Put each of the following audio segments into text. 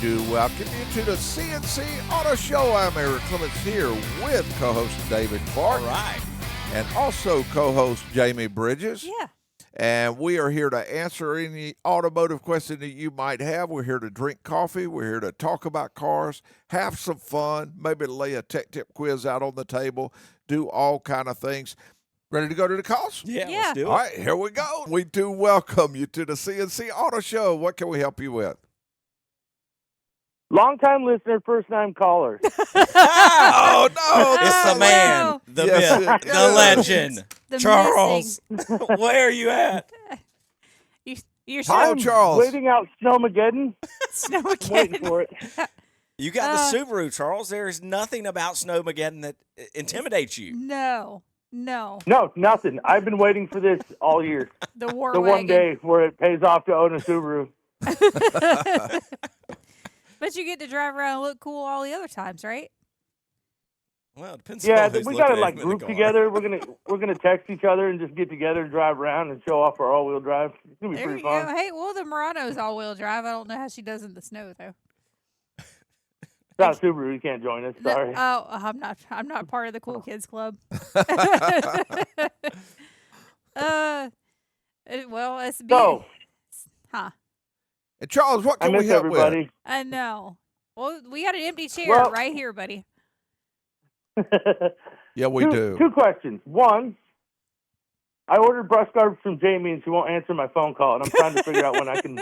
do welcome you to the C&C Auto Show. I'm Aaron Clements here with co-host David Clark. All right. And also co-host Jamie Bridges. Yeah. And we are here to answer any automotive question that you might have. We're here to drink coffee. We're here to talk about cars, have some fun, maybe lay a tech tip quiz out on the table, do all kind of things. Ready to go to the calls? Yeah, Yeah. let's do it. All right, here we go. We do welcome you to the C&C Auto Show. What can we help you with? Long-time listener, first-time caller. Oh, no. It's the man, the Yes, myth, it the is. legend, The Charles. Where are you at? You're Hi, Charles. Waiting out Snowmageddon. snow Waiting again. for it. You got the Subaru, Charles. There's nothing about Snowmageddon that intimidates you. No. No, nothing. I've been waiting for this all year. The war The wagon. one day where it pays off to own a Subaru. But you get to drive around and look cool all the other times, right? Well, it depends Yeah, on who's we looking gotta at like him in the group car. together. We're gonna text each other and just get together and drive around and show off our all-wheel drive. It's gonna be There pretty you fun. go. Hey, well, the Murano's all-wheel drive. I don't know how she does in the snow, though. It's not a Subaru. You can't join us. No- Sorry. oh, I'm not part of the cool kids club. Well, it's So huh? And Charles, what I can we miss help everybody. with? I know. Well, we got an empty chair Well- right here, buddy. Yeah, we do. Two questions. One, I ordered brush guards from Jamie, and she won't answer my phone call, and I'm trying to figure out when I can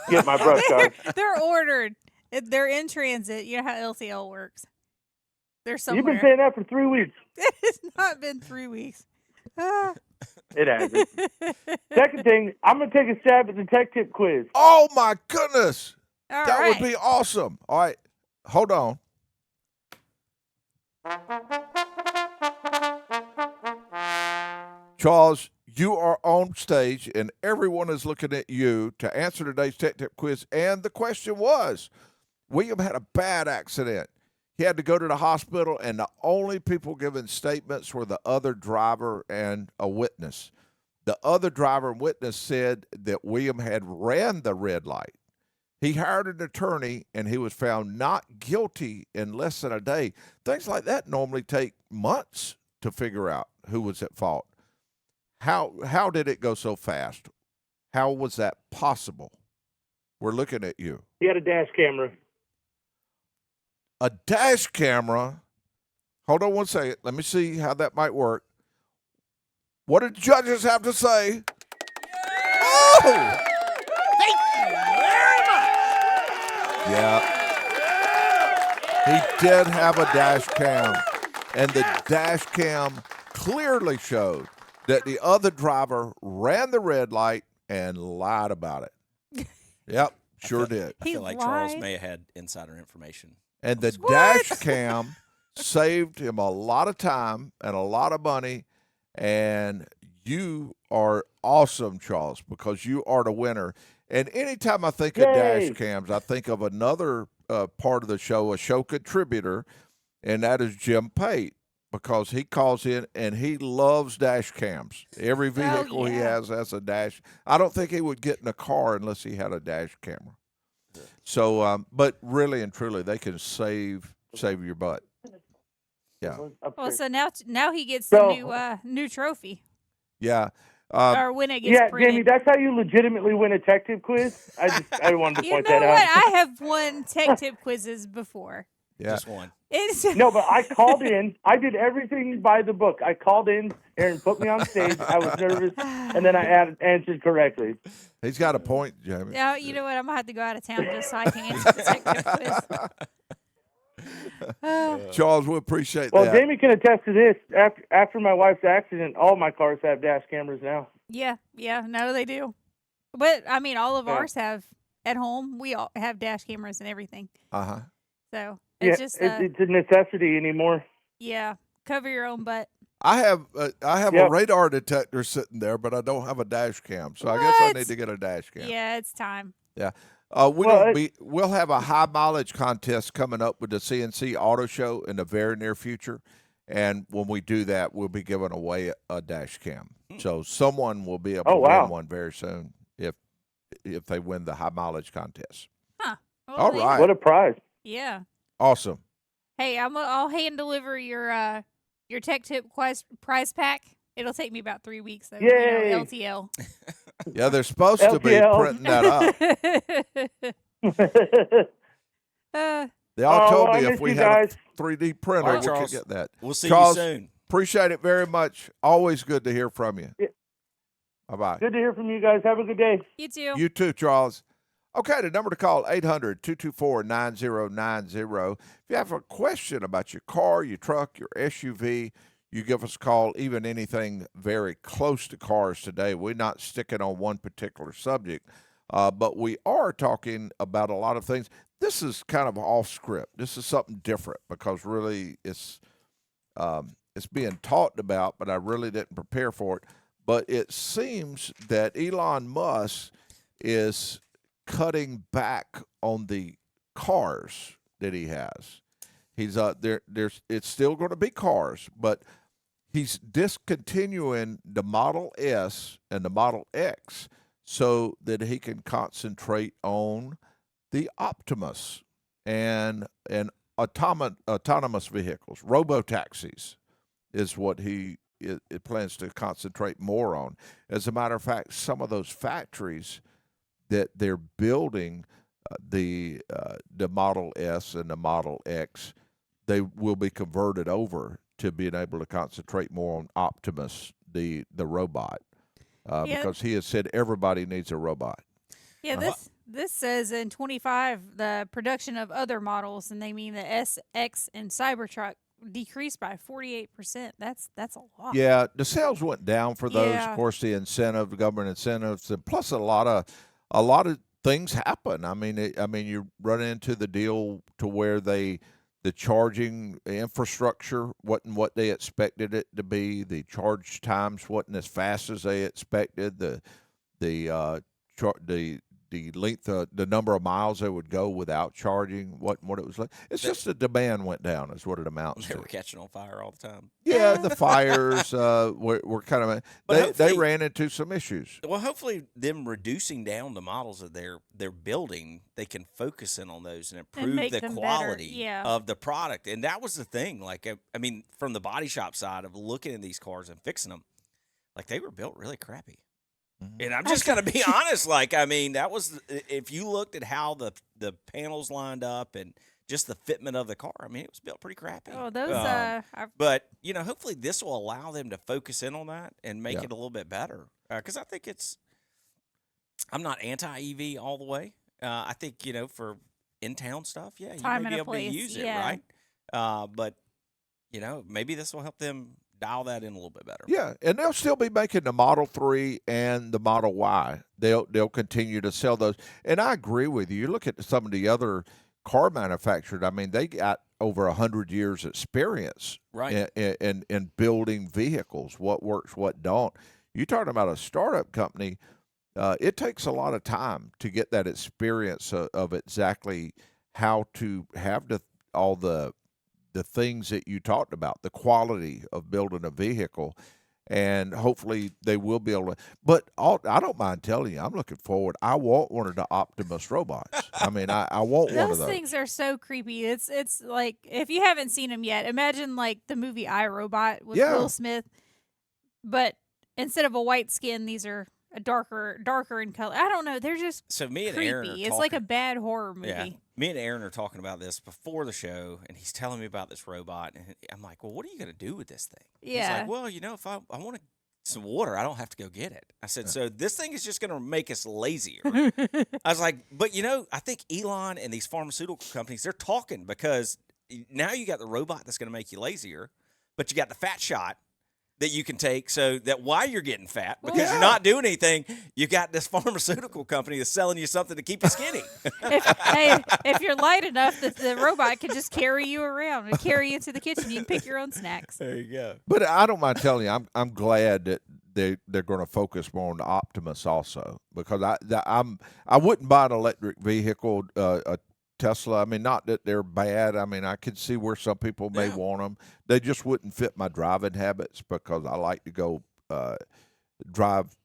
get my brush guards. They're ordered. They're in transit. You know how LCL works. They're You've somewhere. been saying that for 3 weeks. It's not been 3 weeks. Ah. It hasn't. Second thing, I'm going to take a stab at the tech tip quiz. Oh, my goodness. All That right. would be awesome. All right, hold on. Charles, you are on stage, and everyone is looking at you to answer today's tech tip quiz. And the question was, William had a bad accident. He had to go to the hospital, and the only people giving statements were the other driver and a witness. The other driver and witness said that William had ran the red light. He hired an attorney, and he was found not guilty in less than a day. Things like that normally take months to figure out who was at fault. How did it go so fast? How was that possible? We're looking at you. He had a dash camera. A dash camera. Hold on one second. Let me see how that might work. What did the judges have to say? Oh! Yeah. He did have a dash cam. And the dash cam clearly showed that the other driver ran the red light and lied about it. Yep, sure did. I He feel like Charles lied? may have had insider information. And the What? dash cam saved him a lot of time and a lot of money. And you are awesome, Charles, because you are the winner. And anytime I think of Yay. dash cams, I think of another part of the show, a show contributor, and that is Jim Pate, because he calls in and he loves dash cams. Every vehicle he yeah. has a dash. I don't think he would get in a car unless he had a dash camera. So, but really and truly, they can save your butt. Yeah, Well, so now he gets So- the new trophy, yeah. or when it gets Yeah, printed. Jamie, that's how you legitimately win a tech tip quiz. I wanted to You point know that what? out. I have won tech tip quizzes before. Yeah. Just one. It's No, but I called in. I did everything by the book. I called in. Aaron put me on stage. I was nervous, and then I answered correctly. He's got a point, Jamie. Now, you know what? I'm going to have to go out of town just so I can answer the tech tip quiz. Charles, we appreciate Well, that. Jamie can attest to this. After my wife's accident, all my cars have dash cameras now. Yeah, no, they do. But, I mean, all of Yeah. ours have at home. We all have dash cameras and everything. Uh-huh. So, Yeah, it's just, it's a necessity anymore. yeah, cover your own butt. I have a Yep. radar detector sitting there, but I don't have a dash cam. So I guess I What? need to get a dash cam. Yeah, it's time. We'll have a high mileage contest coming up with the C&C Auto Show in the very near future. And when we do that, we'll be giving away a dash cam. So someone will be able to wow. win one very soon if they win the high mileage contest. Huh. All right. What a prize. Yeah. Awesome. Hey, I'll hand deliver your tech tip prize pack. It'll take me about 3 weeks though. Yay. LTL. Yeah, they're supposed to be LTL. printing that up. They all told well, me I if miss we you had guys. a 3D printer, All right, we could Charles. get that. We'll see Charles, you soon. Appreciate it very much. Always good to hear from you. Yeah. Bye-bye. Good to hear from you guys. Have a good day. You too. You too, Charles. Okay, the number to call, 800-224-9090. If you have a question about your car, your truck, your SUV, you give us a call, even anything very close to cars today. We're not sticking on one particular subject, but we are talking about a lot of things. This is kind of off script. This is something different because really it's being talked about, but I really didn't prepare for it. But it seems that Elon Musk is cutting back on the cars that he has. He's it's still going to be cars, but he's discontinuing the Model S and the Model X so that he can concentrate on the Optimus and autonomous vehicles, robo-taxis is what he it plans to concentrate more on. As a matter of fact, some of those factories that they're building the Model S and the Model X, they will be converted over to being able to concentrate more on Optimus, the robot, because he has said everybody needs a robot. Yeah, this says in 25 the production of other models, and they mean the S, X, and Cybertruck decreased by 48%. That's a lot. Yeah, the sales went down for those. Yeah. Of course, the government incentives, and plus a lot of things happen. I mean, you run into the deal to where the charging infrastructure wasn't what they expected it to be. The charge times wasn't as fast as they expected. The length, the number of miles they would go without charging wasn't what it was like. It's just the demand went down, is what it amounts They to. were catching on fire all the time. Yeah, the fires were kind of they ran into some issues. Well, hopefully, them reducing down the models that they're building, they can focus in on those and improve make the them better, quality yeah. of the product. And that was the thing. Like, I mean, from the body shop side of looking at these cars and fixing them, like they were built really crappy. And I'm just going to be honest. Like, I mean, that was if you looked at how the panels lined up and just the fitment of the car. I mean, it was built pretty crappy. Oh, those but hopefully this will allow them to focus in on that and make Yeah. it a little bit better. Because I think I'm not anti-EV all the way. I think for in-town stuff, yeah, you Time may and be a able place, to use it, yeah. right? But maybe this will help them dial that in a little bit better. Yeah, and they'll still be making the Model 3 and the Model Y. They'll continue to sell those. And I agree with you. You look at some of the other car manufacturers. I mean, they got over 100 years experience Right. in building vehicles, what works, what don't. You're talking about a startup company. It takes a lot of time to get that experience of exactly how to have all the things that you talked about, the quality of building a vehicle, and hopefully they will be able to. But I don't mind telling you, I'm looking forward. I want one of the Optimus robots. I mean, I want one of those those. things are so creepy. It's like if you haven't seen them yet, imagine like the movie iRobot with Yeah. Will Smith, but instead of a white skin, these are a darker in color. I don't know. They're just So me and creepy. Aaron are It's like a talking- bad horror movie. Yeah. Me and Aaron are talking about this before the show, and he's telling me about this robot, and I'm like, well, what are you going to do with this thing? He's Yeah. like, well, if I want some water, I don't have to go get it. I said, so this thing is just going to make us lazier. I was like, but I think Elon and these pharmaceutical companies, they're talking because now you got the robot that's going to make you lazier, but you got the fat shot that you can take so that while you're getting fat, because you're not doing anything, you got this pharmaceutical company that's selling you something to keep you skinny. If you're light enough, the robot can just carry you around and carry you to the kitchen. You can pick your own snacks. There you go. But I don't mind telling you, I'm glad that they're going to focus more on the Optimus also, because I wouldn't buy an electric vehicle, a Tesla. I mean, not that they're bad. I mean, I can see where some people may want them. They just wouldn't fit my driving habits because I like to go drive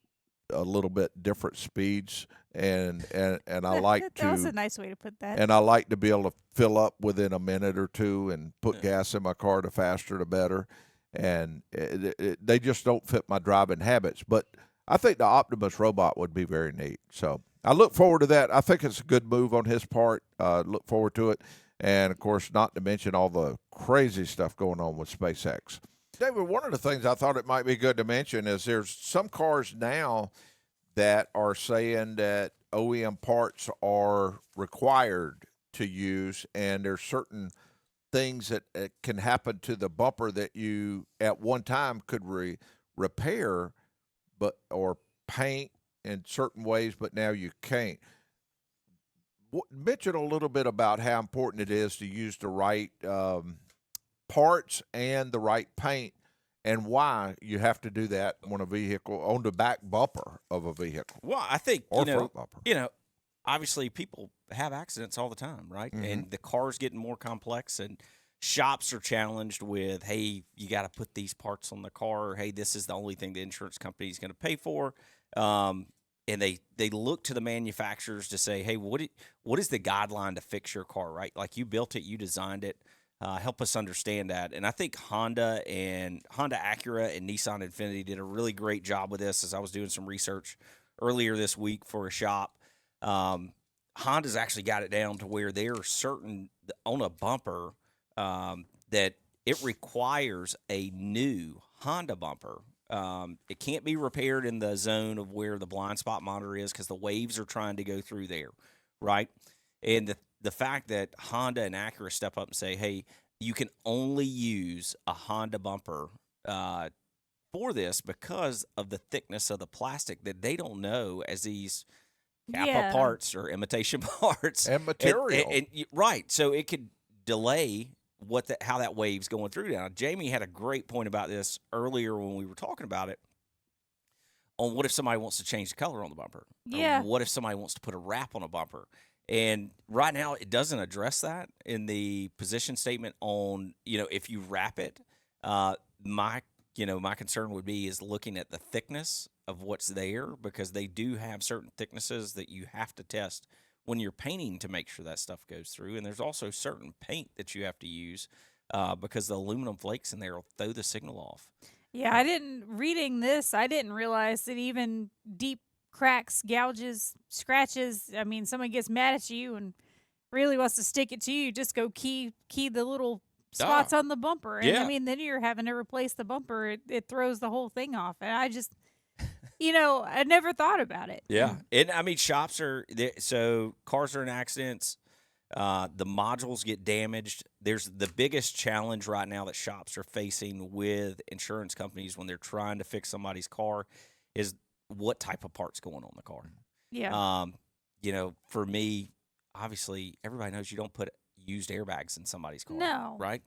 a little bit different speeds, and I like that was a to nice way to put that. and I like to be able to fill up within a minute or two and put gas in my car. The faster, the better. And they just don't fit my driving habits. But I think the Optimus robot would be very neat. So I look forward to that. I think it's a good move on his part. Look forward to it. And, of course, not to mention all the crazy stuff going on with SpaceX. David, one of the things I thought it might be good to mention is there's some cars now that are saying that OEM parts are required to use, and there's certain things that can happen to the bumper that you at one time could repair or paint in certain ways, but now you can't. Mention a little bit about how important it is to use the right parts and the right paint, and why you have to do that on a vehicle, on the back bumper of a vehicle. Well, I think or front bumper. Obviously people have accidents all the time, right? Mm-hmm. And the car's getting more complex, and shops are challenged with, hey, you got to put these parts on the car. Hey, this is the only thing the insurance company is going to pay for. And they look to the manufacturers to say, hey, what is the guideline to fix your car, right? Like, you built it, you designed it. Help us understand that. And I think Honda Acura and Nissan Infiniti did a really great job with this. As I was doing some research earlier this week for a shop, Honda's actually got it down to where there are certain on a bumper that it requires a new Honda bumper. It can't be repaired in the zone of where the blind spot monitor is, because the waves are trying to go through there, right? And the fact that Honda and Acura step up and say, hey, you can only use a Honda bumper for this because of the thickness of the plastic, that they don't know as these Kappa parts or imitation parts. And material. Right. So it could delay how that wave's going through. Now, Jamie had a great point about this earlier when we were talking about it, on what if somebody wants to change the color on the bumper? Yeah. Or what if somebody wants to put a wrap on a bumper? And right now it doesn't address that in the position statement on, if you wrap it. My concern would be is looking at the thickness of what's there, because they do have certain thicknesses that you have to test when you're painting to make sure that stuff goes through. And there's also certain paint that you have to use because the aluminum flakes in there will throw the signal off. Yeah, reading this, I didn't realize that even deep cracks, gouges, scratches, I mean, someone gets mad at you and really wants to stick it to you, just go key the little spots on the bumper. And I mean, then you're having to replace the bumper. It throws the whole thing off. And I just, I never thought about it. Yeah. And I mean, shops so cars are in accidents. The modules get damaged. There's the biggest challenge right now that shops are facing with insurance companies when they're trying to fix somebody's car is what type of parts going on the car. Yeah. For me, obviously, everybody knows you don't put used airbags in somebody's car. No. Right?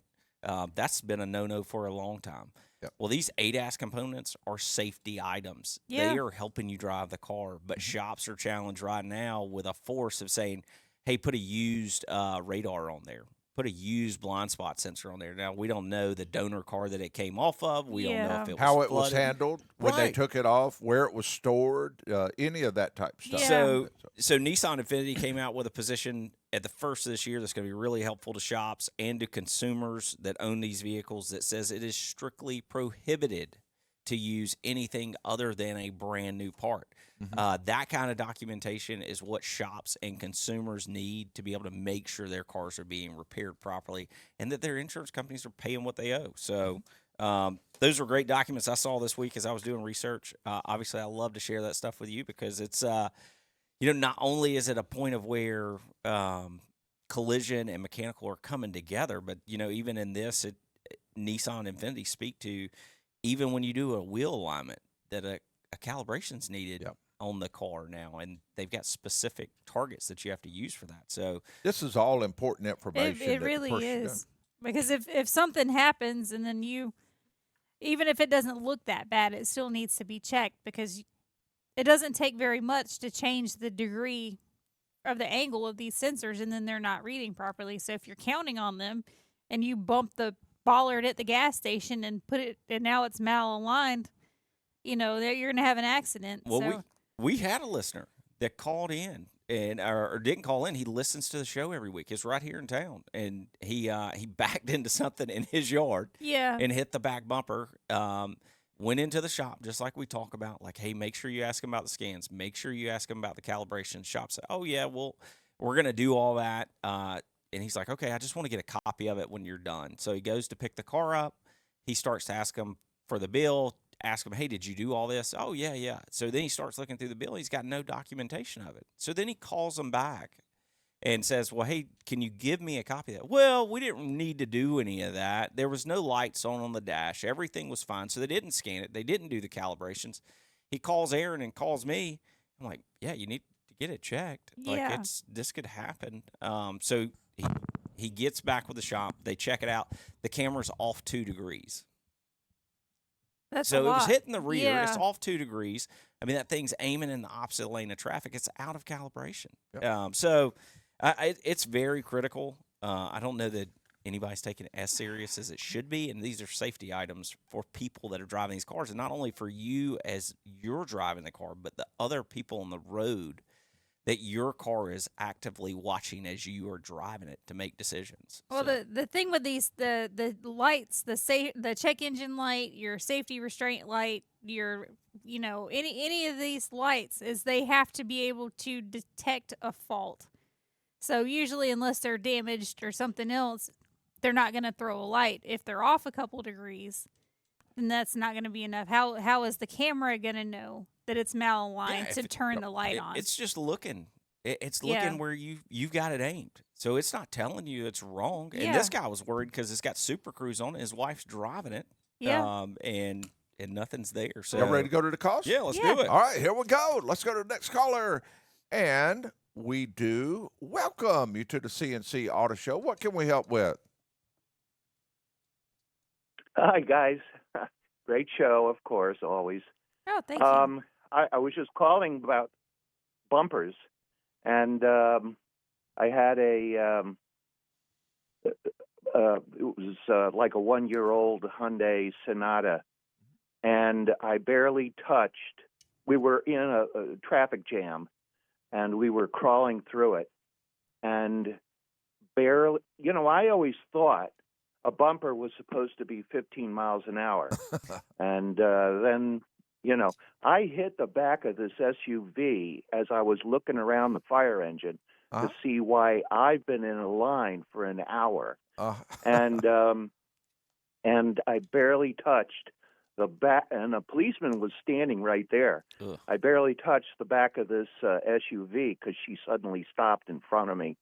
That's been a no-no for a long time. Yep. Well, these ADAS components are safety items. Yeah. They are helping you drive the car, but shops are challenged right now with a force of saying, hey, put a used radar on there. Put a used blind spot sensor on there. Now, we don't know the donor car that it came off of. We don't know if it was how it flooded. was handled when they took it off, where it was stored, any of that type of stuff. Yeah. So Nissan Infiniti came out with a position at the first of this year that's going to be really helpful to shops and to consumers that own these vehicles, that says it is strictly prohibited to use anything other than a brand new part. Mm-hmm. That kind of documentation is what shops and consumers need to be able to make sure their cars are being repaired properly and that their insurance companies are paying what they owe. So those were great documents I saw this week as I was doing research. Obviously, I love to share that stuff with you because it's, not only is it a point of where collision and mechanical are coming together, but, even in this, Nissan and Infiniti speak to, even when you do a wheel alignment, that a calibration's needed on the car now, and they've got specific targets that you have to use for that. So this is all important information. It really is. Because if something happens and then even if it doesn't look that bad, it still needs to be checked, because it doesn't take very much to change the degree of the angle of these sensors, and then they're not reading properly. So if you're counting on them and you bump the bollard at the gas station and now it's malaligned, that you're going to have an accident. Well, so. we had a listener that called in and or didn't call in. He listens to the show every week. He's right here in town, and he backed into something in his yard. Yeah. And hit the back bumper. Went into the shop just like we talk about. Like, hey, make sure you ask him about the scans. Make sure you ask him about the calibration. Shop said, oh yeah, well, we're gonna do all that. And he's like, okay, I just want to get a copy of it when you're done. So he goes to pick the car up. He starts to ask him for the bill. Ask him, hey, did you do all this? Oh, yeah, yeah. So then he starts looking through the bill. He's got no documentation of it. So then he calls him back and says, well, hey, can you give me a copy of that? Well, we didn't need to do any of that. There was no lights on the dash. Everything was fine. So they didn't scan it. They didn't do the calibrations. He calls Aaron and calls me. I'm like, yeah, you need to get it checked. Yeah. Like, this could happen. So he gets back with the shop. They check it out. The camera's off 2 degrees. That's So a it was lot. hitting the rear. Yeah. It's off 2 degrees. I mean, that thing's aiming in the opposite lane of traffic. It's out of calibration. Yep. So it's very critical. I don't know that anybody's taking it as serious as it should be. And these are safety items for people that are driving these cars. And not only for you as you're driving the car, but the other people on the road that your car is actively watching as you are driving it to make decisions. Well, So- the thing with these the lights, the check engine light, your safety restraint light, your any of these lights is they have to be able to detect a fault. So usually, unless they're damaged or something else, they're not going to throw a light. If they're off a couple degrees, then that's not going to be enough. How is the camera going to know that it's malaligned Yeah, to if turn the light on? It's just looking. It's looking Yeah. where you've got it aimed. So it's not telling you it's wrong. And Yeah. this guy was worried because it's got Super Cruise on it. His wife's driving it. Yeah. And nothing's there. So Y'all ready to go to the calls? Yeah, let's Yeah. do it. All right, here we go. Let's go to the next caller. And we do welcome you to the C&C Auto Show. What can we help with? Hi, guys. Great show, of course, always. Oh, thank you. I was just calling about bumpers, and I had it was like a 1-year-old Hyundai Sonata, and I barely touched. We were in a traffic jam, and we were crawling through it, and barely, I always thought a bumper was supposed to be 15 miles an hour. And then, I hit the back of this SUV as I was looking around the fire engine to see why I've been in a line for an hour. And I barely touched the back, and a policeman was standing right there. Ugh. I barely touched the back of this SUV because she suddenly stopped in front of me.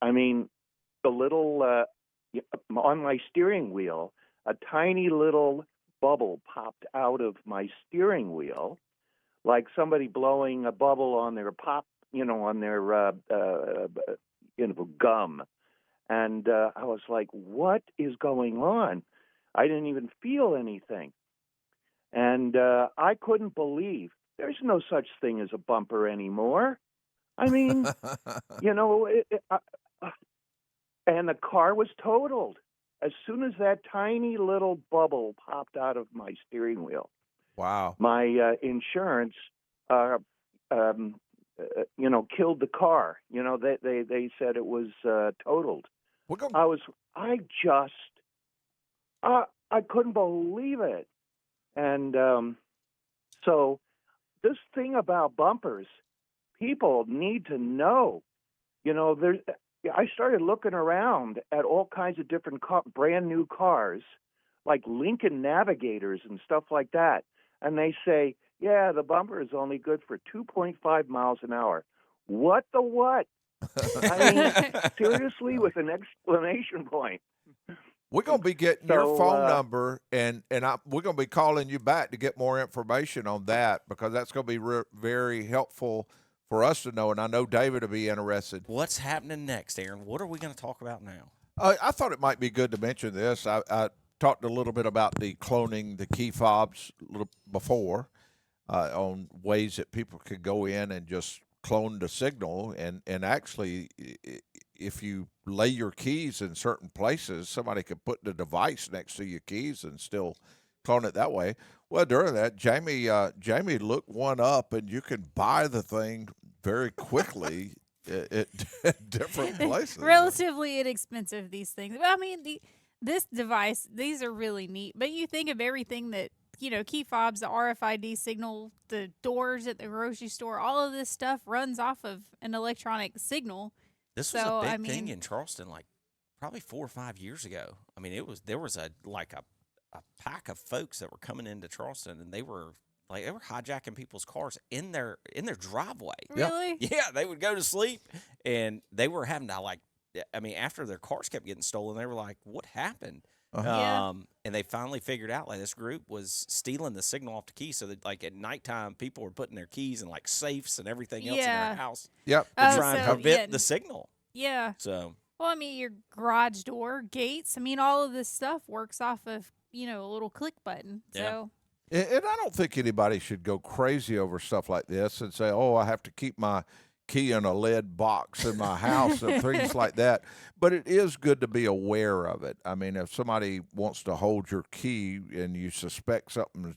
I mean, the little on my steering wheel, a tiny little bubble popped out of my steering wheel, like somebody blowing a bubble on their on their gum. And I was like, "What is going on?" I didn't even feel anything, and I couldn't believe there's no such thing as a bumper anymore. I mean, and the car was totaled as soon as that tiny little bubble popped out of my steering wheel. Wow. My insurance, killed the car. They said it was totaled. We're gonna, I couldn't believe it. And so this thing about bumpers, people need to know. I started looking around at all kinds of different brand new cars, like Lincoln Navigators and stuff like that. And they say, yeah, the bumper is only good for 2.5 miles an hour. What the what? I mean, seriously, with an exclamation point. we're going to be getting your So, phone number, and we're going to be calling you back to get more information on that, because that's going to be very helpful for us to know, and I know David will be interested. What's happening next, Aaron? What are we going to talk about now? I thought it might be good to mention this. I talked a little bit about the cloning the key fobs a little before, on ways that people could go in and just clone the signal, and actually, if you lay your keys in certain places, somebody could put the device next to your keys and still clone it that way. Well, during that, Jamie looked one up, and you can buy the thing very quickly at different places. Relatively inexpensive, these things. But I mean, this device, these are really neat. But you think of everything that, key fobs, the RFID signal, the doors at the grocery store, all of this stuff runs off of an electronic signal. This was a big thing in Charleston, like probably 4 or 5 years ago. I mean, there was a pack of folks that were coming into Charleston, and they were hijacking people's cars in their driveway. Really? Yeah, they would go to sleep, and they were having to after their cars kept getting stolen, they were like, "What happened?" Yeah. And they finally figured out this group was stealing the signal off the key, so that at nighttime people were putting their keys in safes and everything else in their house. Yep. To try and prevent the signal. Yeah. So. Well, I mean, your garage door, gates, all of this stuff works off of, a little click button. Yeah. So. And I don't think anybody should go crazy over stuff like this and say, "Oh, I have to keep my key in a lead box in my house," and things like that. But it is good to be aware of it. I mean, if somebody wants to hold your key and you suspect something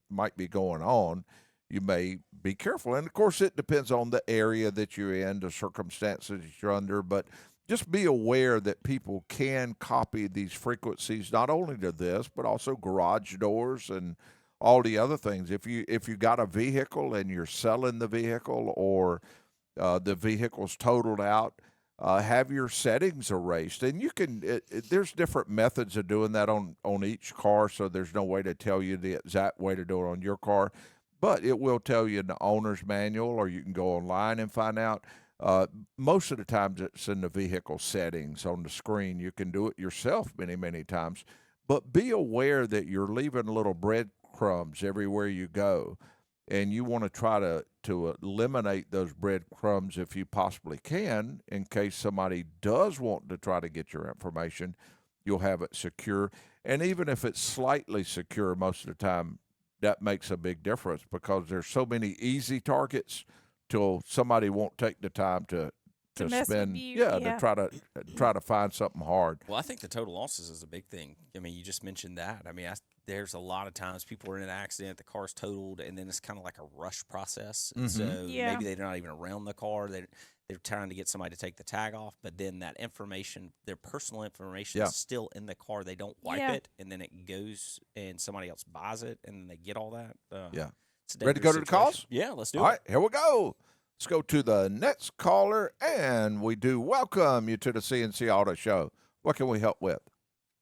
might be going on, you may be careful. And, of course, it depends on the area that you're in, the circumstances you're under. But just be aware that people can copy these frequencies, not only to this, but also garage doors and all the other things. If you got a vehicle and you're selling the vehicle, or the vehicle's totaled out, have your settings erased. And you can there's different methods of doing that on each car, so there's no way to tell you the exact way to do it on your car. But it will tell you in the owner's manual, or you can go online and find out. Most of the times it's in the vehicle settings on the screen. You can do it yourself many, many times. But be aware that you're leaving little breadcrumbs everywhere you go. And you want to try to eliminate those breadcrumbs if you possibly can, in case somebody does want to try to get your information. You'll have it secure. And even if it's slightly secure, most of the time, that makes a big difference, because there's so many easy targets till somebody won't take the time to spend, to try to find something hard. Well, I think the total losses is a big thing. I mean, you just mentioned that. I mean, there's a lot of times people are in an accident, the car's totaled, and then it's kind of like a rush process. And so maybe they're not even around the car. They're trying to get somebody to take the tag off, but then that information, their personal information, is still in the car. They don't wipe it, and then it goes and somebody else buys it, and then they get all that. Ready to go to the calls? Yeah, let's do it. All right, here we go. Let's go to the next caller, and we do welcome you to the C&C Auto Show. What can we help with?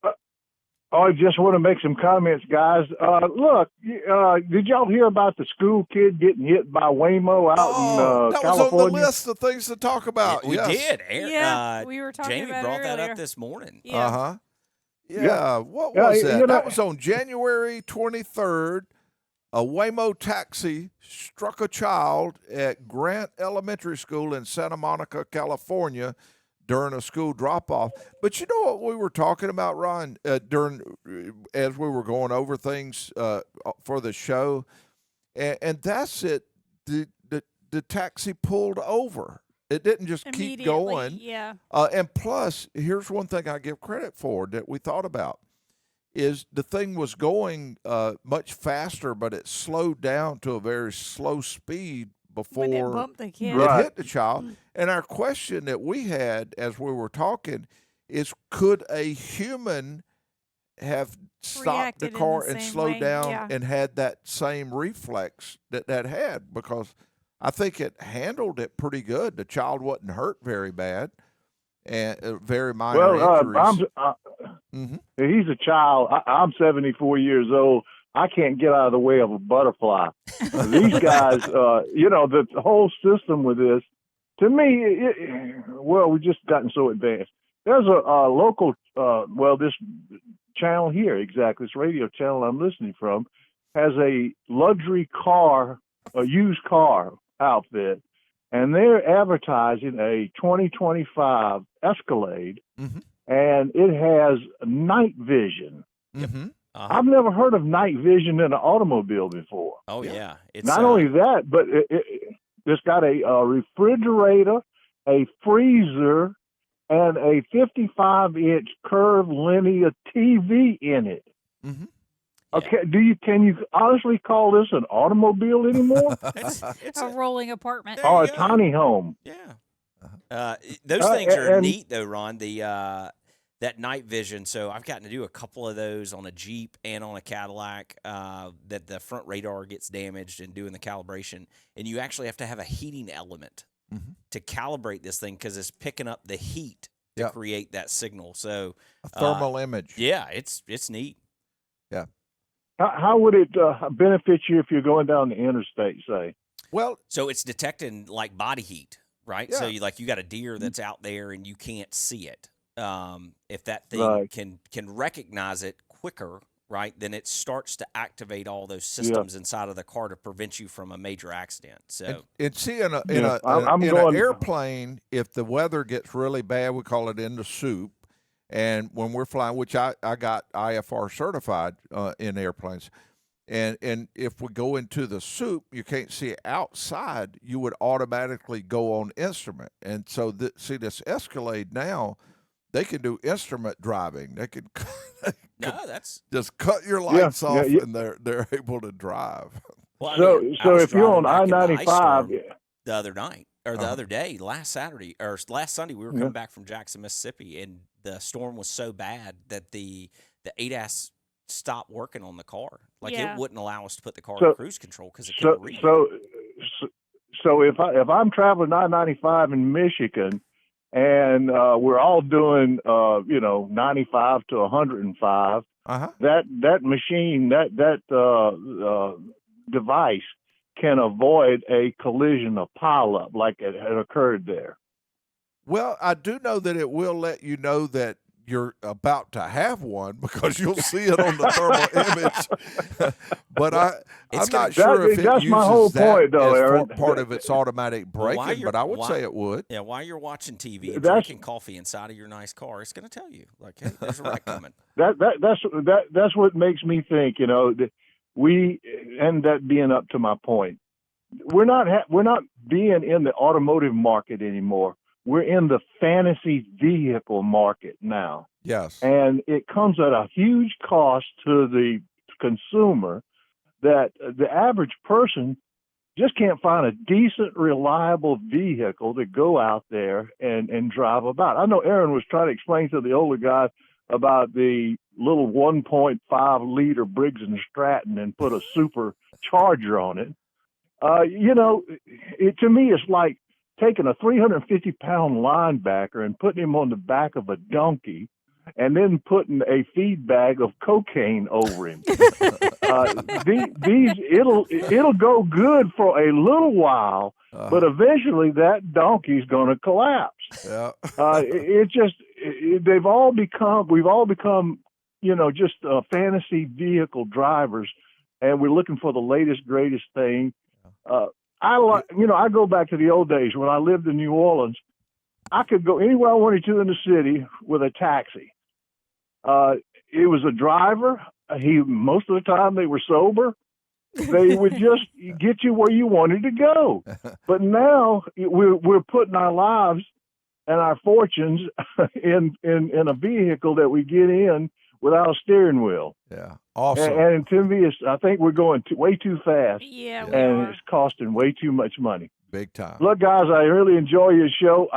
I just want to make some comments, guys. Look, did y'all hear about the school kid getting hit by Waymo out in that California? was on the list of things to talk about. We did. We were talking Jamie about brought it that earlier. up this morning. Yeah. What was that? That was on January 23rd. A Waymo taxi struck a child at Grant Elementary School in Santa Monica, California, during a school drop-off. But you know what we were talking about, Ron, as we were going over things for the show? And that's it. The taxi pulled over. It didn't just keep going. Yeah. And plus, here's one thing I give credit for that we thought about, is the thing was going much faster, but it slowed down to a very slow speed before When it bumped the kid. Right. it hit the child. And our question that we had as we were talking is, could a human have stopped Reacted the in the car and same slowed way, down yeah. and had that same reflex that had? Because I think it handled it pretty good. The child wasn't hurt very bad, and very minor injuries. He's a child. I'm 74 years old. I can't get out of the way of a butterfly. These guys, the whole system with this, to me, we've just gotten so advanced. There's a local, this channel here, exactly, this radio channel I'm listening from, has a luxury car, a used car outfit, and they're advertising a 2025 Escalade, and it has night vision. Mm-hmm. I've never heard of night vision in an automobile before. Oh, yeah. It's Not only that, but it's got a refrigerator, a freezer, and a 55-inch curved linear TV in it. Mm-hmm. Okay, can you honestly call this an automobile anymore? It's a rolling apartment. There Or you a go. tiny home? Yeah. Those things are and- neat though, Ron. That night vision. So I've gotten to do a couple of those on a Jeep and on a Cadillac. That the front radar gets damaged and doing the calibration, and you actually have to have a heating element to calibrate this thing because it's picking up the heat to create that signal. So A thermal image. yeah, it's neat. Yeah. How would it benefit you if you're going down the interstate, say? Well, So it's detecting like body heat, right? So Yeah. you got a deer that's out there and you can't see it. If that thing Right. can recognize it quicker, right, then it starts to activate all those systems inside of the car to prevent you from a major accident. So and see in Yeah, I'm an going- airplane, if the weather gets really bad, we call it in the soup. And when we're flying, which I got IFR certified in airplanes, and if we go into the soup, you can't see it outside. You would automatically go on instrument, and so see this Escalade now. They can do instrument driving. They can no, that's just cut your lights off, yeah. and they're able to drive. well. I So, mean, I so was if you're on driving back in the ice I-95, storm the other night or the Uh-huh. other day, last Saturday or last Sunday, we were coming back from Jackson, Mississippi, and the storm was so bad that the ADAS stopped working on the car. Like Yeah. it wouldn't allow us to put the car So- in cruise control because it couldn't read. so if I'm traveling I-95 in Michigan, and we're all doing 95 to 105, that machine, that device can avoid a collision, a pileup like it had occurred there. Well, I do know that it will let you know that you're about to have one because you'll see it on the thermal image. But I'm not sure if it that's uses my whole that point, though, as Aaron. part of its automatic Well, while braking, you're- but I would while- say it would. Yeah, while you're watching TV and That's- drinking coffee inside of your nice car, it's going to tell you, like, hey, there's a wreck coming. That's what makes me think. That we end up being up to my point. We're not being in the automotive market anymore. We're in the fantasy vehicle market now. Yes. And it comes at a huge cost to the consumer that the average person just can't find a decent, reliable vehicle to go out there and drive about. I know Aaron was trying to explain to the older guy about the little 1.5 liter Briggs and Stratton and put a supercharger on it. To me, it's like taking a 350-pound linebacker and putting him on the back of a donkey and then putting a feed bag of cocaine over him. It'll go good for a little while, but eventually that donkey's going to collapse. Yeah. We've all become, just fantasy vehicle drivers, and we're looking for the latest, greatest thing. I go back to the old days when I lived in New Orleans. I could go anywhere I wanted to in the city with a taxi. It was a driver. Most of the time they were sober. They would just get you where you wanted to go. But now we're putting our lives and our fortunes in a vehicle that we get in without a steering wheel. Yeah. Awesome. And to me, I think we're going way too fast. Yeah, we And are. it's costing way too much money. Big time. Look, guys, I really enjoy your show.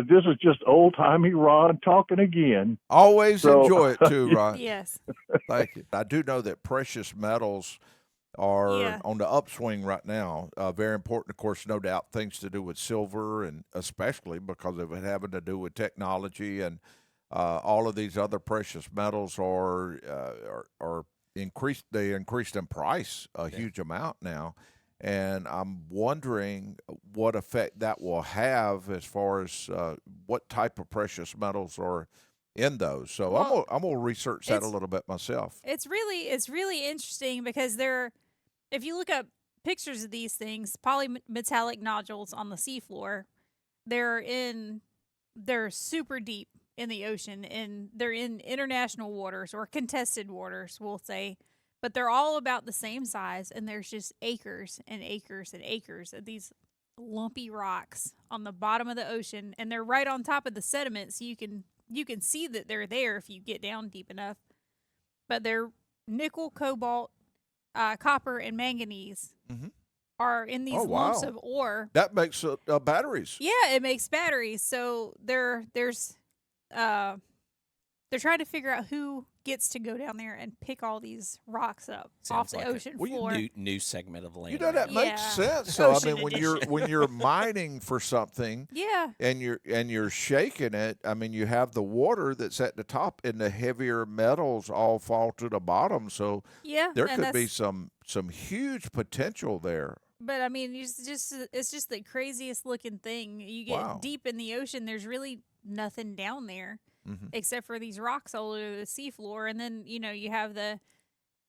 This is just old-timey Ron talking again. Always So- enjoy it too, Ron. Yes. Thank you. I do know that precious metals are Yeah. on the upswing right now. Very important, of course, no doubt, things to do with silver, and especially because of it having to do with technology, and all of these other precious metals are increased. They increased in price a huge amount now. And I'm wondering what effect that will have as far as what type of precious metals are in those. So Well, I'm gonna research that a it's- little bit myself. It's really interesting because if you look up pictures of these things, polymetallic nodules on the seafloor, they're super deep in the ocean, and they're in international waters or contested waters, we'll say, but they're all about the same size, and there's just acres and acres and acres of these lumpy rocks on the bottom of the ocean, and they're right on top of the sediment, so you can see that they're there if you get down deep enough. But they're nickel, cobalt, copper, and manganese Mhm. are in these Oh, lumps wow. of ore. That makes batteries. Yeah, it makes batteries. So they're trying to figure out who gets to go down there and pick all these rocks up off Sounds the like ocean a floor. new segment of land. You know that makes Yeah. sense. So I Ocean mean, when edition. you're mining for something Yeah, and you're shaking it, I mean, you have the water that's at the top, and the heavier metals all fall to the bottom. So yeah. there and could be that's- some huge potential there. But I mean, it's just the craziest looking thing. You get Wow. deep in the ocean, there's really nothing down there Mhm. except for these rocks all over the seafloor. And then you have the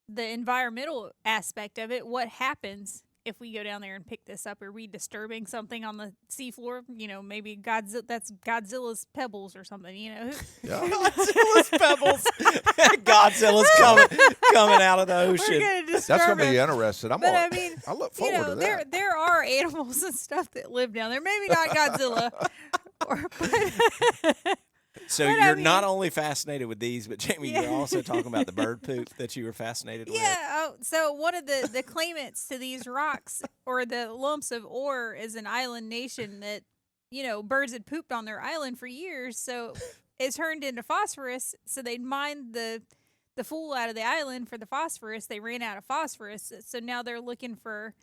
environmental aspect of it. What happens if we go down there and pick this up? Are we disturbing something on the seafloor? Maybe that's Godzilla's pebbles or something. Yeah. Godzilla's pebbles. Godzilla's coming out of the We're ocean. gonna That's disturb going to be him. interesting. But I mean, I look forward to there that. there are animals and stuff that live down there. Maybe not Godzilla. So But I you're not mean- only fascinated with these, but Jamie, Yeah. you're also talking about the bird poop that you were fascinated with. Yeah. So one of the claimants to these rocks or the lumps of ore is an island nation that birds had pooped on their island for years. So it turned into phosphorus. So they mined the fool out of the island for the phosphorus. They ran out of phosphorus. So now they're looking for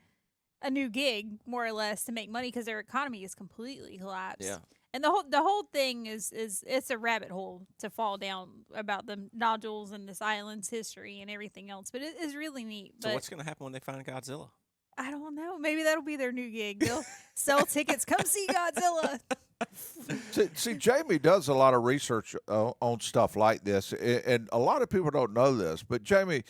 a new gig, more or less, to make money because their economy is completely collapsed. Yeah. And the whole thing is it's a rabbit hole to fall down about the nodules and this island's history and everything else. But it is really neat. So But what's going to happen when they find Godzilla? I don't know. Maybe that'll be their new gig. They'll sell tickets. Come see Godzilla. See, Jamie does a lot of research on stuff like this, and a lot of people don't know this. But Jamie,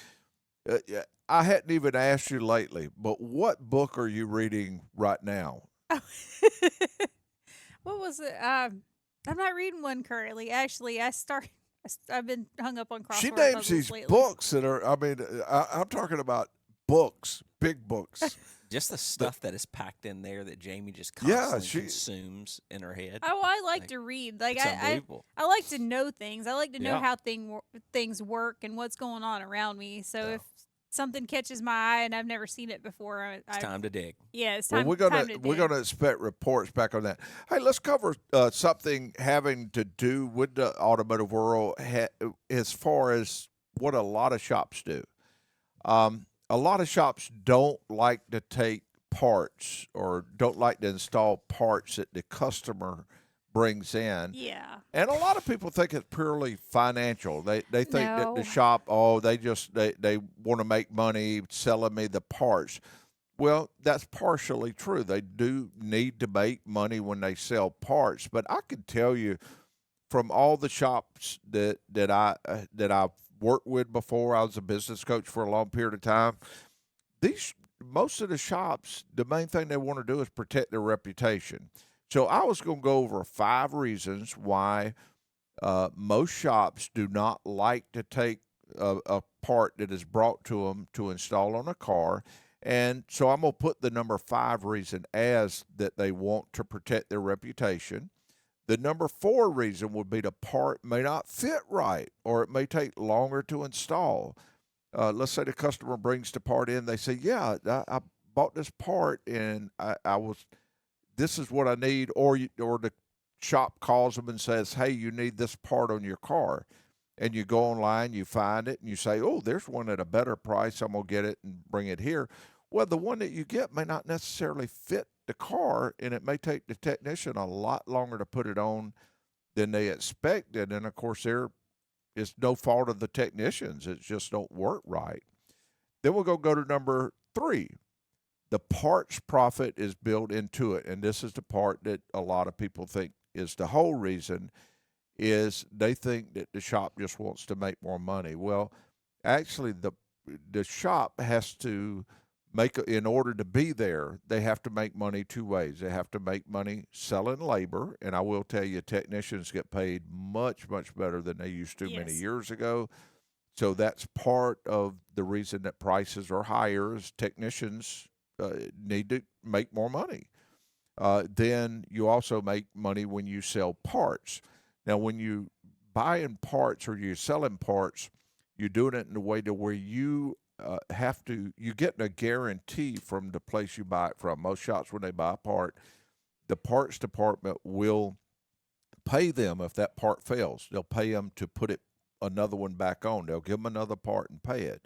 I hadn't even asked you lately, but what book are you reading right now? What was it? I'm not reading one currently. Actually, I've been hung up on crossword She names puzzles these lately. books that are. I mean, I'm talking about books, big books. Just the stuff that is packed in there that Jamie just Yeah, constantly she- consumes in her head. Oh, I like Like, to read. Like It's I unbelievable. like to know things. I like to know Yeah. how things work and what's going on around me. So Yeah. if something catches my eye and I've never seen it before, It's time to dig. yeah, it's Well, time. we're time gonna to we're dig. gonna expect reports back on that. Hey, let's cover something having to do with the automotive world as far as what a lot of shops do. A lot of shops don't like to take parts or don't like to install parts that the customer brings in. Yeah. And a lot of people think it's purely financial. They think that the No. shop, they want to make money selling me the parts. Well, that's partially true. They do need to make money when they sell parts. But I can tell you from all the shops that I've worked with before, I was a business coach for a long period of time. Most of the shops, the main thing they want to do is protect their reputation. So I was going to go over 5 reasons why most shops do not like to take a part that is brought to them to install on a car. And so I'm going to put the number 5 reason as that they want to protect their reputation. The number 4 reason would be the part may not fit right, or it may take longer to install. Let's say the customer brings the part in. They say, yeah, I bought this part and this is what I need. Or the shop calls them and says, hey, you need this part on your car. And you go online, you find it, and you say, oh, there's one at a better price. I'm going to get it and bring it here. Well, the one that you get may not necessarily fit the car, and it may take the technician a lot longer to put it on than they expected. And, of course, it's no fault of the technicians. It just don't work right. Then we'll go to number 3. The parts profit is built into it, and this is the part that a lot of people think is the whole reason, is they think that the shop just wants to make more money. Well, actually, the shop has to in order to be there, they have to make money 2 ways. They have to make money selling labor, and I will tell you, technicians get paid much, much better than they used to many Yes. years ago. So that's part of the reason that prices are higher is technicians need to make more money. then you also make money when you sell parts. Now, when you buying parts or you're selling parts, you're doing it in a way to where you you're getting a guarantee from the place you buy it from. Most shops, when they buy a part, the parts department will pay them if that part fails. They'll pay them to put another one back on. They'll give them another part and pay it.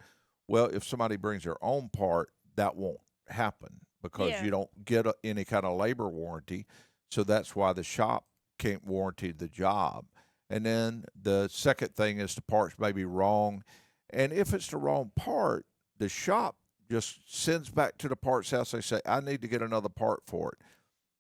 Well, if somebody brings their own part, that won't happen because Yeah. you don't get any kind of labor warranty. So that's why the shop can't warranty the job. And then the second thing is the parts may be wrong. And if it's the wrong part, the shop just sends back to the parts house. They say, I need to get another part for it.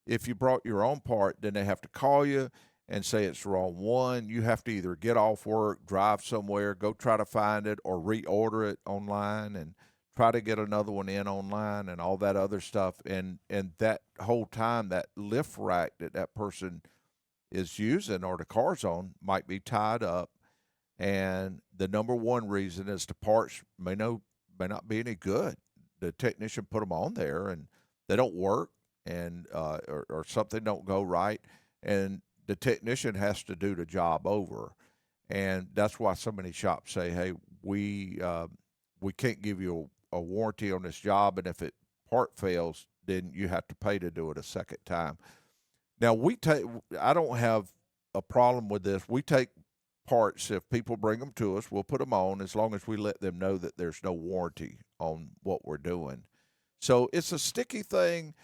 If you brought your own part, then they have to call you and say it's the wrong one. You have to either get off work, drive somewhere, go try to find it, or reorder it online and try to get another one in online and all that other stuff. And that whole time, that lift rack that person is using or the car's on might be tied up. And the number one reason is the parts may not be any good. The technician put them on there and they don't work, and or something don't go right, and the technician has to do the job over. And that's why so many shops say, hey, we can't give you a warranty on this job, and if it part fails, then you have to pay to do it a second time. Now I don't have a problem with this. We take parts. If people bring them to us, we'll put them on as long as we let them know that there's no warranty on what we're doing. So it's a sticky thing,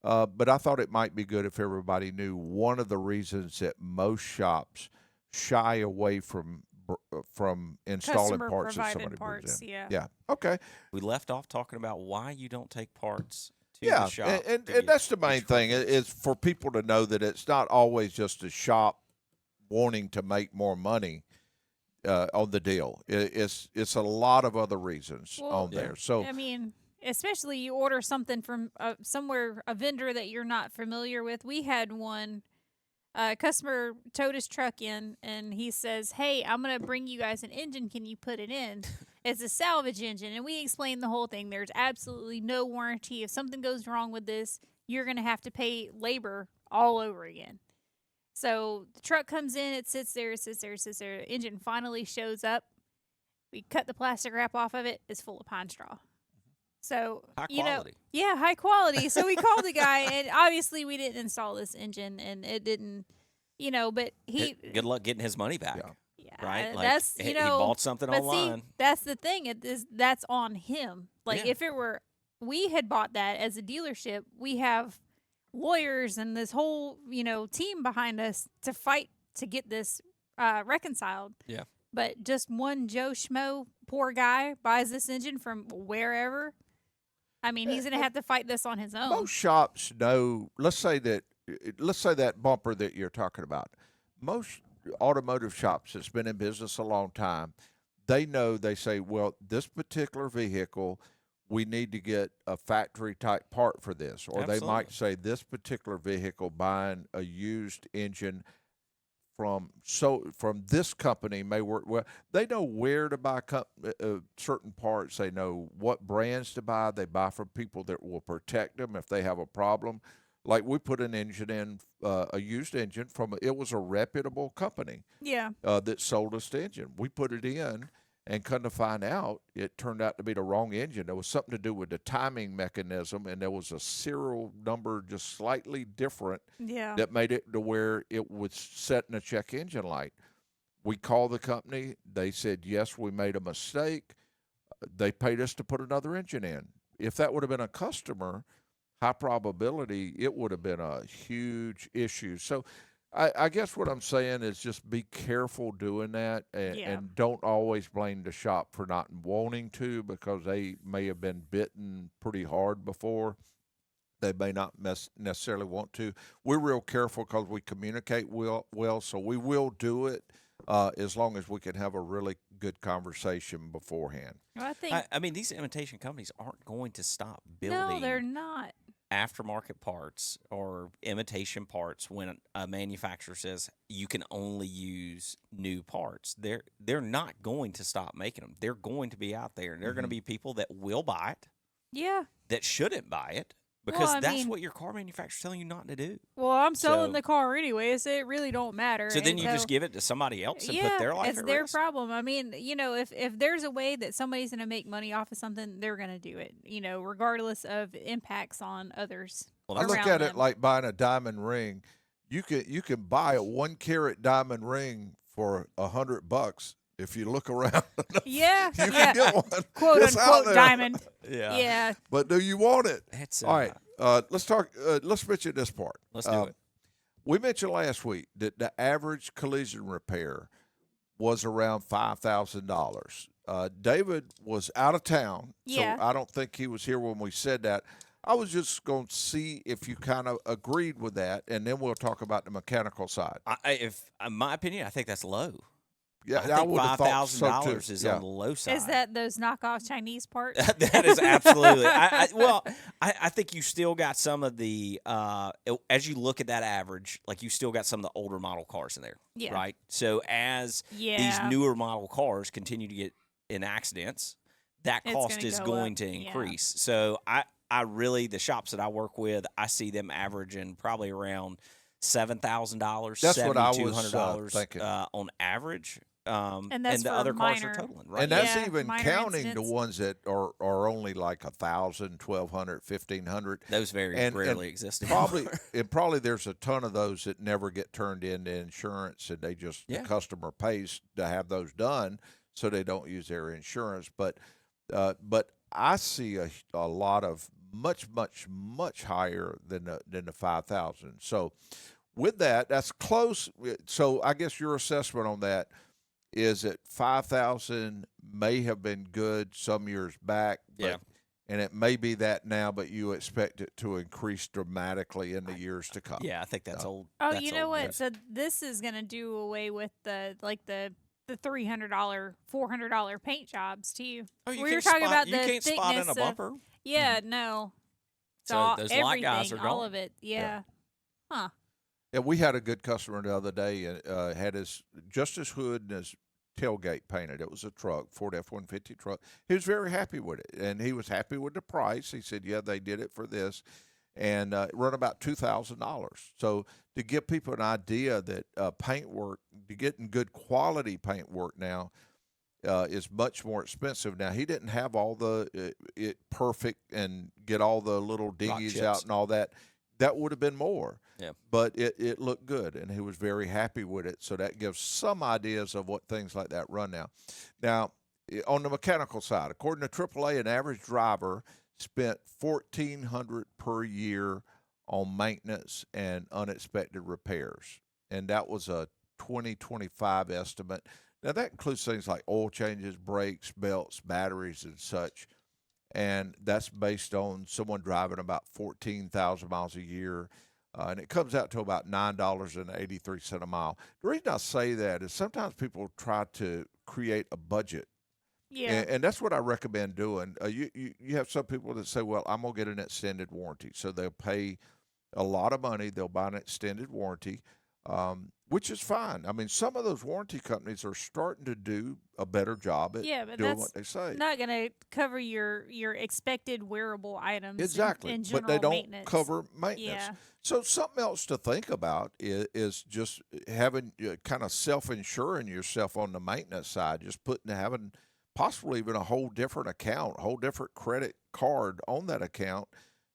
but I thought it might be good if everybody knew one of the reasons that most shops shy away from installing Customer parts that provided somebody brings parts, in. yeah. Yeah. Okay. We left off talking about why you don't take parts to Yeah, the shop. and to get that's the main your thing fixed. is for people to know that it's not always just a shop wanting to make more money on the deal. It's a lot of other reasons Well, on there. So I mean, especially you order something from somewhere, a vendor that you're not familiar with. We had one customer towed his truck in, and he says, "Hey, I'm gonna bring you guys an engine. Can you put it in?" It's a salvage engine, and we explained the whole thing. There's absolutely no warranty. If something goes wrong with this, you're gonna have to pay labor all over again. So the truck comes in, it sits there, Engine finally shows up. We cut the plastic wrap off of it. It's full of pine straw. So High you know, quality. yeah, high quality. So we called the guy, and obviously we didn't install this engine, and it didn't, but he, Good luck getting his money back. Yeah. yeah, Right? Like, that's he bought something but online. see, that's the thing. That's on him. Like Yeah. if it were, we had bought that as a dealership, we have lawyers and this whole team behind us to fight to get this reconciled. Yeah. But just one Joe Schmo, poor guy, buys this engine from wherever. I mean, he's gonna have to fight this on his own. most shops know. Let's say that bumper that you're talking about. Most automotive shops that's been in business a long time, they know. They say, well, this particular vehicle, we need to get a factory type part for this, or they might say this particular vehicle, buying a used engine from this company may work well. They know where to buy certain parts. They know what brands to buy. They buy from people that will protect them if they have a problem. Like we put an engine in, a used engine it was a reputable company Yeah. that sold us the engine. We put it in, and come to find out, it turned out to be the wrong engine. There was something to do with the timing mechanism, and there was a serial number just slightly different Yeah. that made it to where it was setting a check engine light. We called the company. They said, yes, we made a mistake. They paid us to put another engine in. If that would have been a customer, high probability it would have been a huge issue. So I guess what I'm saying is just be careful doing that, and don't always blame the shop for not wanting to, because they may have been bitten pretty hard before. They may not necessarily want to. We're real careful because we communicate well, so we will do it as long as we can have a really good conversation beforehand. Well, I think I mean, these imitation companies aren't going to stop building no, they're not. aftermarket parts or imitation parts when a manufacturer says you can only use new parts. They're not going to stop making them. They're going to be out there, and there are going to be people that will buy it, Yeah. that shouldn't buy it, because I that's mean- what your car manufacturer's telling you not to do. Well, I'm selling So- the car anyway, so it really don't matter. So then And you just give it to somebody else and put their life it's at their risk? problem. I mean, if there's a way that somebody's going to make money off of something, they're going to do it. Regardless of impacts on others. Well, I that's- look around at it them. like buying a diamond ring. You can buy a 1 carat diamond ring for $100 if you look around. Yeah, You yeah. can get one. Quote It's out unquote there. diamond. Yeah. Yeah. But do you want it? It's, All right. Let's talk. Let's mention this part. Let's do it. We mentioned last week that the average collision repair was around $5,000. David was out of town, Yeah. so I don't think he was here when we said that. I was just going to see if you kind of agreed with that, and then we'll talk about the mechanical side. If in my opinion, I think that's low. Yeah, I think would have thought so $5,000 too. is Yeah. on the low side. Is that those knockoff Chinese parts? That is absolutely. I think you still got some of the as you look at that average, like you still got some of the older model cars in there, Yeah. right? So as Yeah. these newer model cars continue to get in accidents, that It's cost gonna is go going up, to yeah. increase. So I really, the shops that I work with, I see them averaging probably around $7,000, That's what I was, $7,200 thinking. On average. And that's the for other cars are minor- totaling, right? And that's Yeah, even minor counting the incidents. ones that are only like 1,000, 1,200, 1,500. Those very And rarely exist anymore. Probably there's a ton of those that never get turned into insurance, and they just Yeah. the customer pays to have those done, so they don't use their insurance. But I see a lot of much higher than the 5,000. So with that, that's close. So I guess your assessment on that is that 5,000 may have been good some years back, but, Yeah. and it may be that now, but you expect it to increase dramatically in the years to come. Yeah, I think that's old. Oh, that's you know old what? news. So this is gonna do away with the $300, $400 paint jobs too. Oh, you we were can't talking spot- about you the can't spot in a thickness of- bumper. Yeah, no. So all- those light guys everything, are all gone. of it. Yeah. Huh. Yeah, we had a good customer the other day and had his hood and his tailgate painted. It was a truck, Ford F-150 truck. He was very happy with it, and he was happy with the price. He said, "Yeah, they did it for this," and it run about $2,000. So to give people an idea that paint work, to getting good quality paint work now, is much more expensive. Now he didn't have all the it perfect and get all the little dingies chips. out and all that. That would have been more. Yeah. But it looked good, and he was very happy with it. So that gives some ideas of what things like that run now. Now, on the mechanical side, according to AAA, an average driver spent $1,400 per year on maintenance and unexpected repairs, and that was a 2025 estimate. Now that includes things like oil changes, brakes, belts, batteries, and such. And that's based on someone driving about 14,000 miles a year. And it comes out to about $9.83 a mile. The reason I say that is sometimes people try to create a budget. Yeah. And that's what I recommend doing. You have some people that say, well, I'm going to get an extended warranty. So they'll pay a lot of money. They'll buy an extended warranty, which is fine. I mean, some of those warranty companies are starting to do a better job at But doing that's what they say. not going to cover your expected wearable items. Exactly, In but general they don't maintenance. cover maintenance. Yeah. So something else to think about is just having kind of self-insuring yourself on the maintenance side, just having possibly even a whole different account, whole different credit card on that account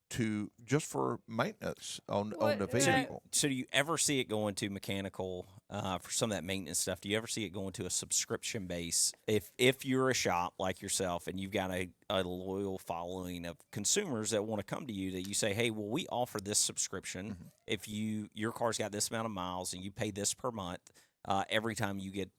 to just for maintenance on the vehicle. So do you ever see it going to mechanical for some of that maintenance stuff? Do you ever see it going to a subscription base? If you're a shop like yourself and you've got a loyal following of consumers that want to come to you, that you say, hey, well, we offer this subscription. Mm-hmm. If your car's got this amount of miles and you pay this per month, every time you get,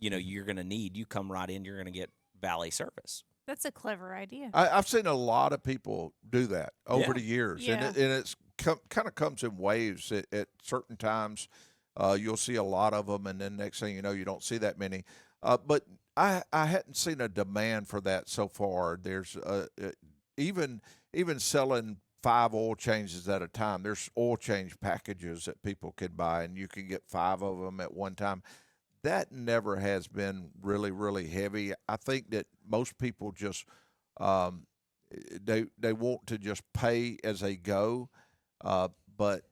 you're going to need, you come right in, you're going to get valet service. That's a clever idea. I've seen a lot of people do that over Yeah. the years, Yeah. and it's kind of comes in waves. At certain times, you'll see a lot of them, and then next thing you know, you don't see that many. But I hadn't seen a demand for that so far. There's even selling 5 oil changes at a time. There's oil change packages that people can buy, and you can get 5 of them at one time. That never has been really, really heavy. I think that most people just they want to just pay as they go, but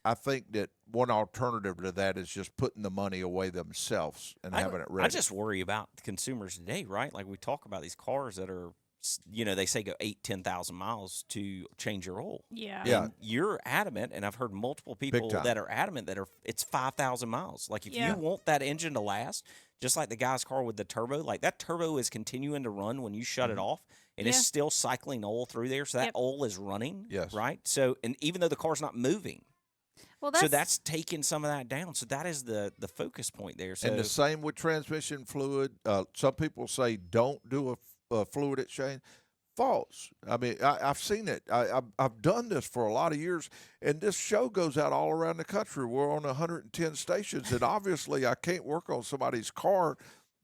I think that one alternative to that is just putting the money away themselves and having it ready. I just worry about the consumers today, right? Like we talk about these cars that are, they say go 10,000 miles to change your oil. Yeah. Yeah. And you're adamant, and I've heard multiple people time. that are adamant that it's 5,000 miles. Like if Yeah. you want that engine to last, just like the guy's car with the turbo, like that turbo is continuing to run when you shut it off, and it's Yeah. still cycling oil through there, so that Yep. oil is running. Yes. Right. So, and even though the car's not moving. Well, So that's taking some of that down. So that is the focus point there. So And the same with transmission fluid. Some people say don't do a fluid exchange. False. I mean, I've seen it. I've done this for a lot of years, and this show goes out all around the country. We're on 110 stations, and obviously I can't work on somebody's car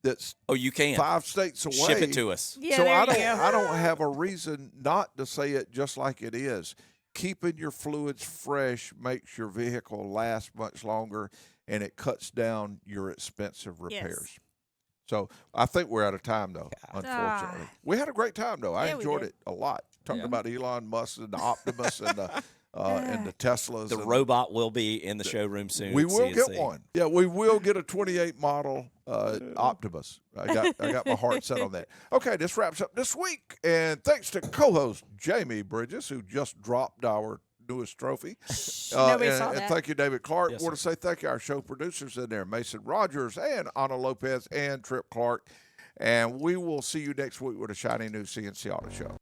that's you can 5 states away. ship it to us. Yeah, So there I you don't go. I don't have a reason not to say it just like it is. Keeping your fluids fresh makes your vehicle last much longer, and it cuts down your expensive repairs. Yes. So I think we're out of time, though, unfortunately. We had a great time, though. I Yeah, we enjoyed did. it a lot. Talking Yeah. about Elon Musk and the Optimus and the Teslas. The and robot will be in the showroom soon. we at will C&C. get one. Yeah, we will get a 28 model Optimus. I got my heart set on that. Okay, this wraps up this week. And thanks to co-host Jamie Bridges, who just dropped our newest trophy. Nobody saw and that. thank you, David Clark. Yes, Want to say thank you to our show producers in there, Mason Rogers and Anna Lopez and Trip Clark. And we will see you next week with a shiny new C&C Auto Show.